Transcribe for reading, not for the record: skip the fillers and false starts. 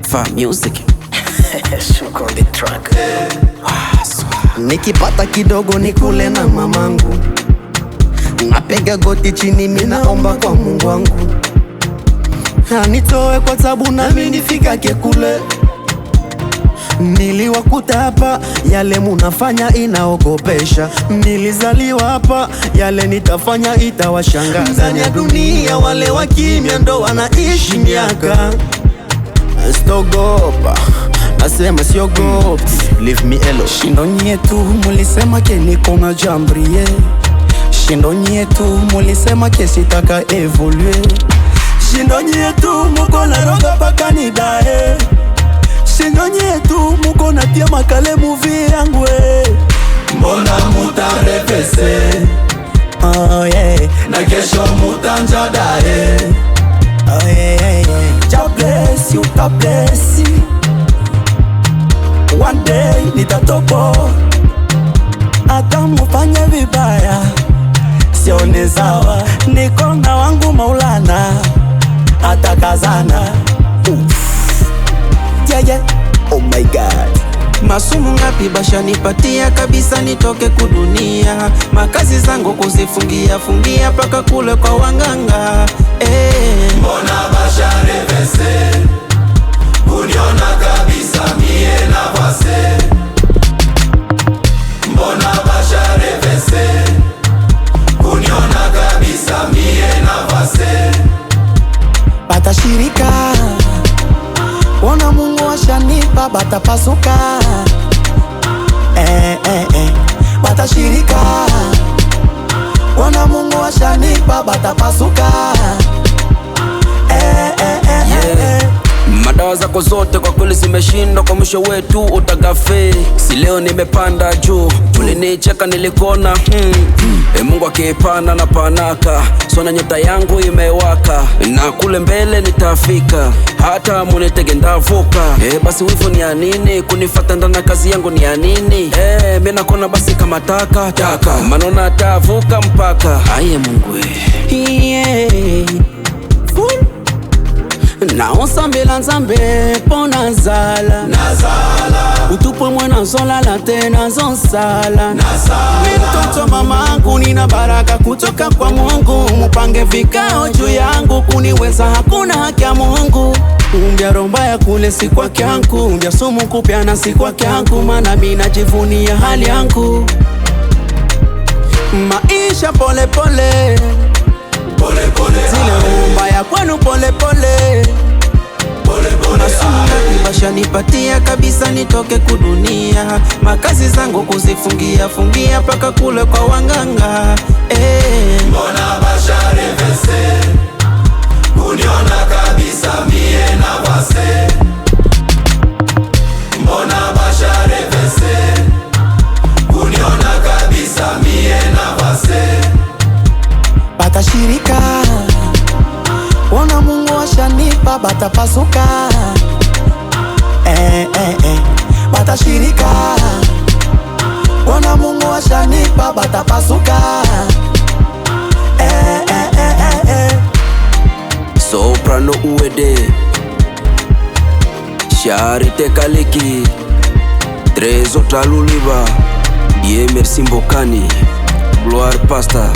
For music. Shook on the track. Nikipata kidogo nikule na mamangu, napiga goti chini minaomba kwa Mungu wangu anitoe kwa tabu nami nifikake kule. Niliwakuta hapa, yale munafanya inaogopesha. Nilizaliwa hapa, yale nitafanya itawashangaza. Ndani ya dunia wale wa kimya ndo wanaishi miaka. Stogopa, nasema siogopi, leave me alone. Shindo nyetu mulisema ke niko na jambrie. Shindo nyetu mulisema ke sitaka evolue. Shindo nyetu muko na roga paka nidae. Shindo nyetu muko na tia makale movie yangu. Mbona mutarepese? Oh yeah. Na kesho mutanjadae. Oh yeah. God bless you, God bless you. One day nitatopo, hata mufanye vibaya sione sawa. Niko na wangu Maulana, atakazana. Yeah. Oh my God. Masumu ngapi basha nipatia kabisa nitoke kudunia. Makazi zangu kuzifungia fungia paka kule kwa wanganga. Mbona basha repese? Uniona kabisa mie na vase. Mbona basha repese? Uniona kabisa mie na vase. Batashirika, wana Mungu washanipa, batapasuka. Batashirika, wana Mungu washanipa, batapasuka. Madawa zako zote kwa kweli zimeshindwa, kwa mwisho wetu utagafe. Si leo nimepanda juu, ulinicheka nilikona Mungu akipana na panaka, sona nyota yangu imewaka. Na kule mbele nitafika, hata munitege ndavuka. Basi wivu ni ya nini? Kunifata ndana kazi yangu ni ya nini? Mina kona basi kama taka manona tavuka mpaka. Aye Mungu na osambela nzambe pona zala utupwe mwana zolala tena zonsala. Mtoto mamangu nina baraka kutoka kwa Mungu, mupange vikao juu yangu kuniweza hakuna haki ya Mungu. Umbia romba ya kule si kwa kyangu, umbia sumu kupiana si kwa kyangu, mana mina jivunia hali yangu. Maisha pole pole, zile rumba ya kwenu pole pole. Masumu ngapi basha nipatia kabisa nitoke kudunia. Makazi zangu kuzifungia fungia paka kule kwa wanganga. Mbona basha repese? Uniona kabisa mie na vase. Mbona basha repese? Uniona kabisa mie na vase. Batashirika, wana Mungu washanipa, batapasuka. Batashirika, wana Mungu washanipa, batapasuka. Soprano uwede Charite Kaliki Trezo Taluliba Die Merci Mbokani Gloire Pasta